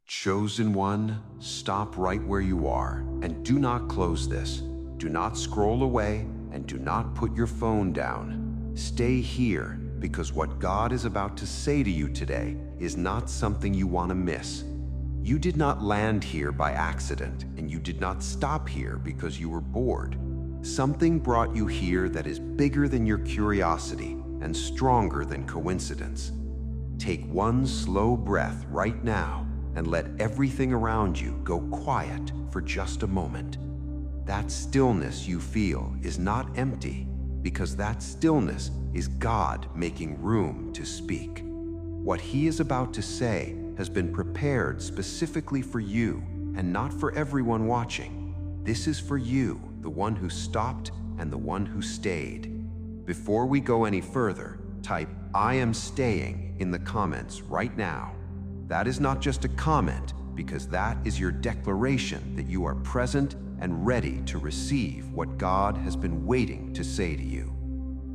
Chosen one, stop right where you are and do not close this. Do not scroll away and do not put your phone down. Stay here because what God is about to say to you today is not something you want to miss. You did not land here by accident, and you did not stop here because you were bored. Something brought you here that is bigger than your curiosity and stronger than coincidence. Take one slow breath right now and let everything around you go quiet for just a moment. That stillness you feel is not empty, because that stillness is God making room to speak. What He is about to say has been prepared specifically for you and not for everyone watching. This is for you, the one who stopped and the one who stayed. Before we go any further, type "I am staying" in the comments right now. That is not just a comment, because that is your declaration that you are present and ready to receive what God has been waiting to say to you.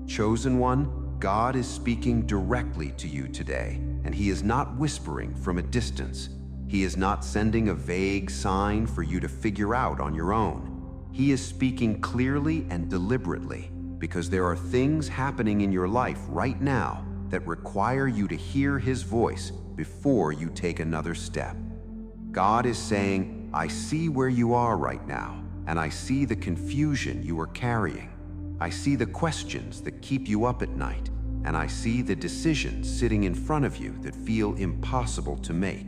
Chosen one, God is speaking directly to you today, and He is not whispering from a distance. He is not sending a vague sign for you to figure out on your own. He is speaking clearly and deliberately, because there are things happening in your life right now that require you to hear His voice before you take another step. God is saying, I see where you are right now, and I see the confusion you are carrying. I see the questions that keep you up at night, and I see the decisions sitting in front of you that feel impossible to make.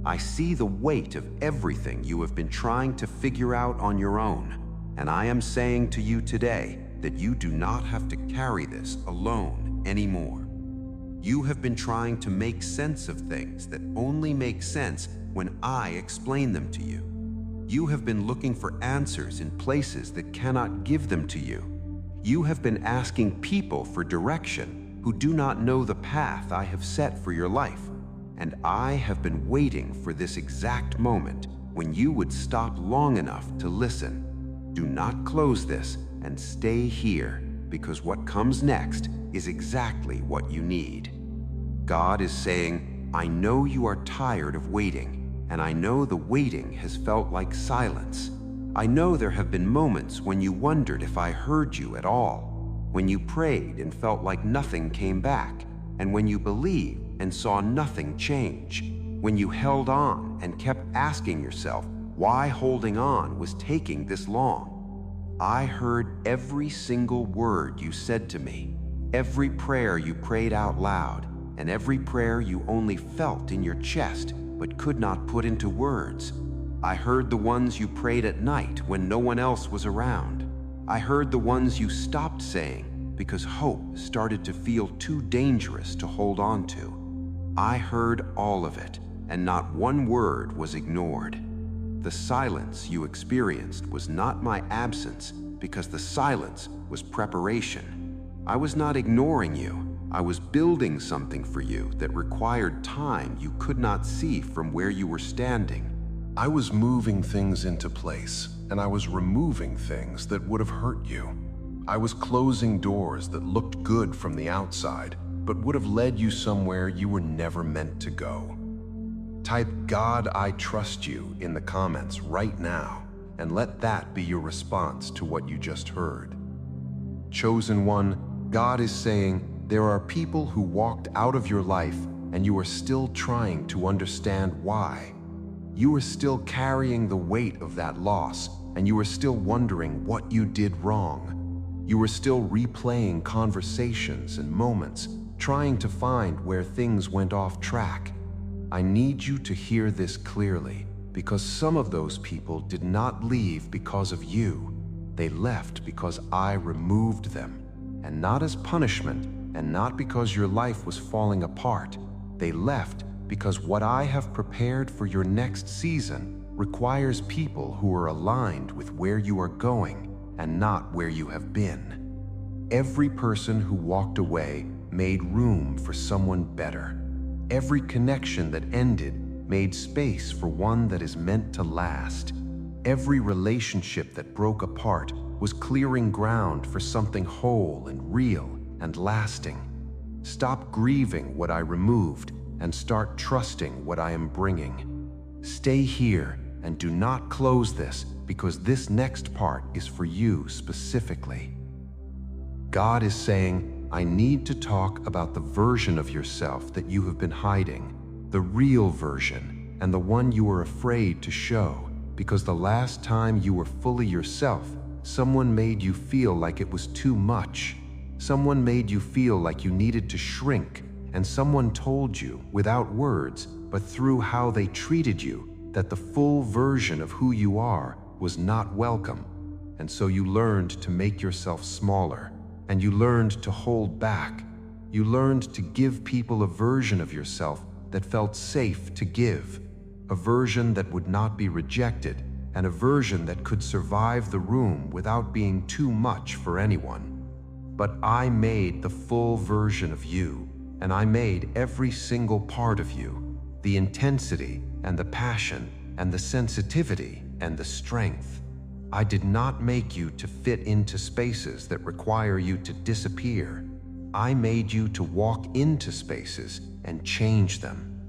I see the weight of everything you have been trying to figure out on your own, and I am saying to you today that you do not have to carry this alone anymore. You have been trying to make sense of things that only make sense when I explain them to you. You have been looking for answers in places that cannot give them to you. You have been asking people for direction who do not know the path I have set for your life. And I have been waiting for this exact moment when you would stop long enough to listen. Do not close this and stay here, because what comes next is exactly what you need. God is saying, I know you are tired of waiting, and I know the waiting has felt like silence. I know there have been moments when you wondered if I heard you at all, when you prayed and felt like nothing came back, and when you believed and saw nothing change, when you held on and kept asking yourself why holding on was taking this long. I heard every single word you said to me, every prayer you prayed out loud, and every prayer you only felt in your chest but could not put into words. I heard the ones you prayed at night when no one else was around. I heard the ones you stopped saying because hope started to feel too dangerous to hold on to. I heard all of it, and not one word was ignored. The silence you experienced was not my absence, because the silence was preparation. I was not ignoring you. I was building something for you that required time you could not see from where you were standing. I was moving things into place, and I was removing things that would have hurt you. I was closing doors that looked good from the outside, but would have led you somewhere you were never meant to go. Type "God, I trust you" in the comments right now, and let that be your response to what you just heard. Chosen one, God is saying, there are people who walked out of your life, and you are still trying to understand why. You are still carrying the weight of that loss, and you are still wondering what you did wrong. You are still replaying conversations and moments, trying to find where things went off track. I need you to hear this clearly, because some of those people did not leave because of you. They left because I removed them, and not as punishment, and not because your life was falling apart. They left because what I have prepared for your next season requires people who are aligned with where you are going and not where you have been. Every person who walked away made room for someone better. Every connection that ended made space for one that is meant to last. Every relationship that broke apart was clearing ground for something whole and real and lasting. Stop grieving what I removed and start trusting what I am bringing. Stay here and do not close this, because this next part is for you specifically. God is saying, I need to talk about the version of yourself that you have been hiding, the real version, and the one you were afraid to show, because the last time you were fully yourself, someone made you feel like it was too much. Someone made you feel like you needed to shrink, and someone told you, without words, but through how they treated you, that the full version of who you are was not welcome. And so you learned to make yourself smaller, and you learned to hold back. You learned to give people a version of yourself that felt safe to give, a version that would not be rejected, and a version that could survive the room without being too much for anyone. But I made the full version of you, and I made every single part of you, the intensity and the passion and the sensitivity and the strength. I did not make you to fit into spaces that require you to disappear. I made you to walk into spaces and change them.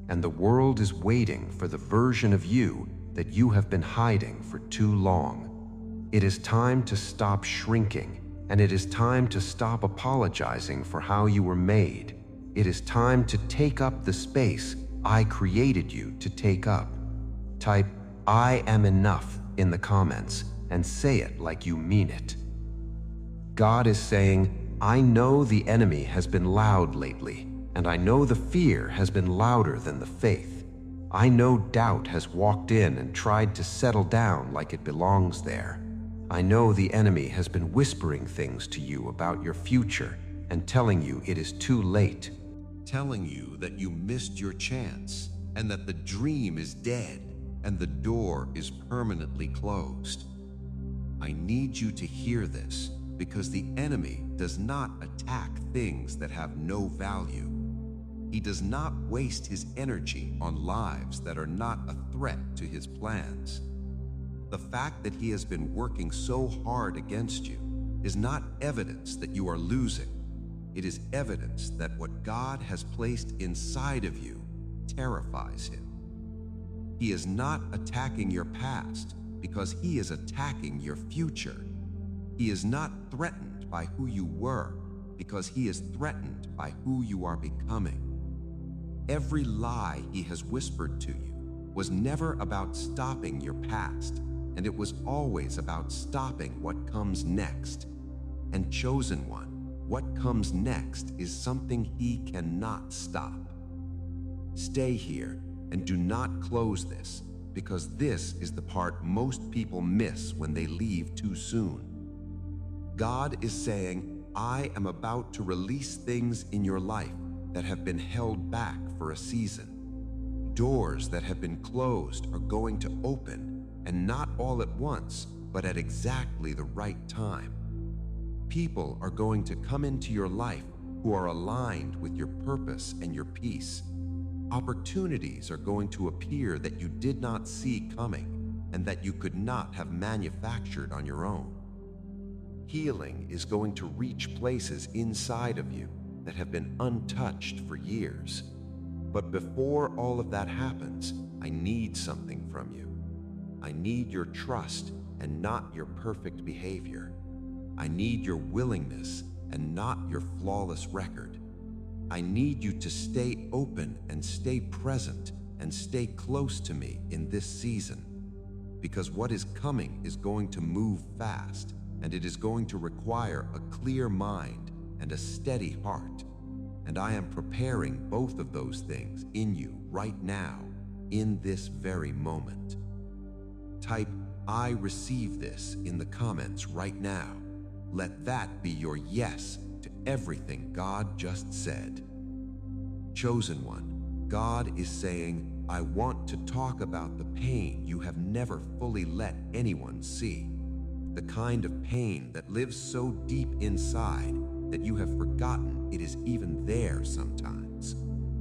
And the world is waiting for the version of you that you have been hiding for too long. It is time to stop shrinking, and it is time to stop apologizing for how you were made. It is time to take up the space I created you to take up. Type, I am enough in the comments and say it like you mean it. God is saying, I know the enemy has been loud lately, and I know the fear has been louder than the faith. I know doubt has walked in and tried to settle down like it belongs there. I know the enemy has been whispering things to you about your future and telling you it is too late, telling you that you missed your chance and that the dream is dead and the door is permanently closed. I need you to hear this, because the enemy does not attack things that have no value. He does not waste his energy on lives that are not a threat to his plans. The fact that he has been working so hard against you is not evidence that you are losing. It is evidence that what God has placed inside of you terrifies him. He is not attacking your past because he is attacking your future. He is not threatened by who you were because he is threatened by who you are becoming. Every lie he has whispered to you was never about stopping your past, and it was always about stopping what comes next. And chosen one, what comes next is something he cannot stop. Stay here and do not close this, because this is the part most people miss when they leave too soon. God is saying, I am about to release things in your life that have been held back for a season. Doors that have been closed are going to open, and not all at once, but at exactly the right time. People are going to come into your life who are aligned with your purpose and your peace. Opportunities are going to appear that you did not see coming and that you could not have manufactured on your own. Healing is going to reach places inside of you that have been untouched for years. But before all of that happens, I need something from you. I need your trust and not your perfect behavior. I need your willingness and not your flawless record. I need you to stay open and stay present and stay close to me in this season, because what is coming is going to move fast, and it is going to require a clear mind and a steady heart. And I am preparing both of those things in you right now, in this very moment. Type, I receive this in the comments right now. Let that be your yes to everything God just said. Chosen one, God is saying, I want to talk about the pain you have never fully let anyone see. The kind of pain that lives so deep inside that you have forgotten it is even there sometimes.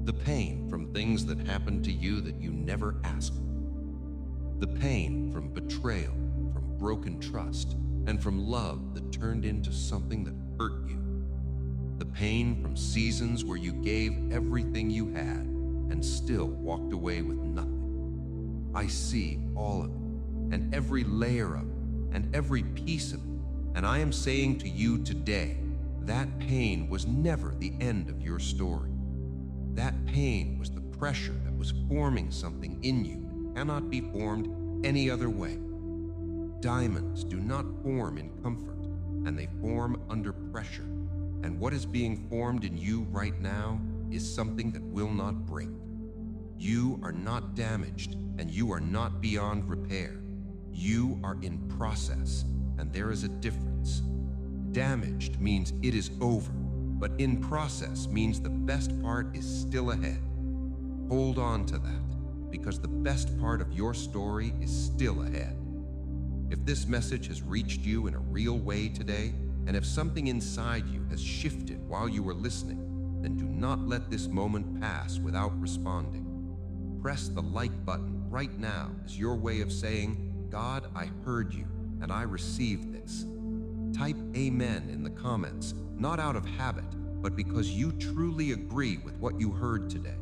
The pain from things that happened to you that you never asked for. The pain from betrayal, from broken trust, and from love that turned into something that hurt you. The pain from seasons where you gave everything you had and still walked away with nothing. I see all of it, and every layer of it, and every piece of it. And I am saying to you today, that pain was never the end of your story. That pain was the pressure that was forming something in you that cannot be formed any other way. Diamonds do not form in comfort, and they form under pressure. And what is being formed in you right now is something that will not break. You are not damaged, and you are not beyond repair. You are in process, and there is a difference. Damaged means it is over, but in process means the best part is still ahead. Hold on to that, because the best part of your story is still ahead. If this message has reached you in a real way today, and if something inside you has shifted while you were listening, then do not let this moment pass without responding. Press the like button right now as your way of saying, God, I heard you, and I received this. Type Amen in the comments, not out of habit, but because you truly agree with what you heard today.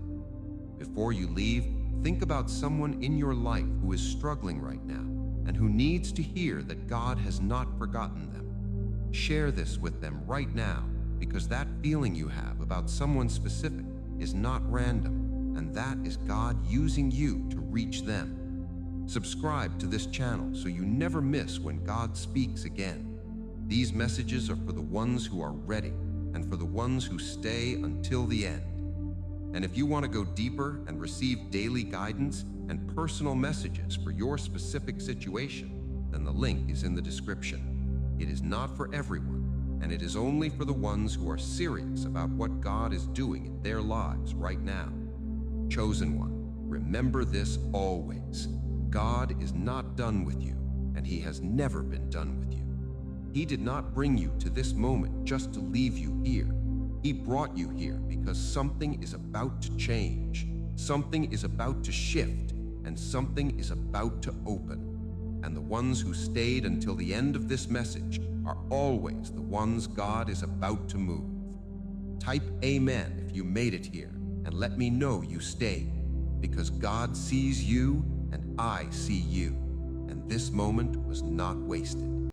Before you leave, think about someone in your life who is struggling right now and who needs to hear that God has not forgotten them. Share this with them right now, because that feeling you have about someone specific is not random, and that is God using you to reach them. Subscribe to this channel so you never miss when God speaks again. These messages are for the ones who are ready and for the ones who stay until the end. And if you want to go deeper and receive daily guidance and personal messages for your specific situation, then the link is in the description. It is not for everyone, and it is only for the ones who are serious about what God is doing in their lives right now. Chosen one, remember this always. God is not done with you, and He has never been done with you. He did not bring you to this moment just to leave you here. He brought you here because something is about to change, something is about to shift, and something is about to open. And the ones who stayed until the end of this message are always the ones God is about to move. Type Amen if you made it here, and let me know you stayed, because God sees you and I see you, and this moment was not wasted.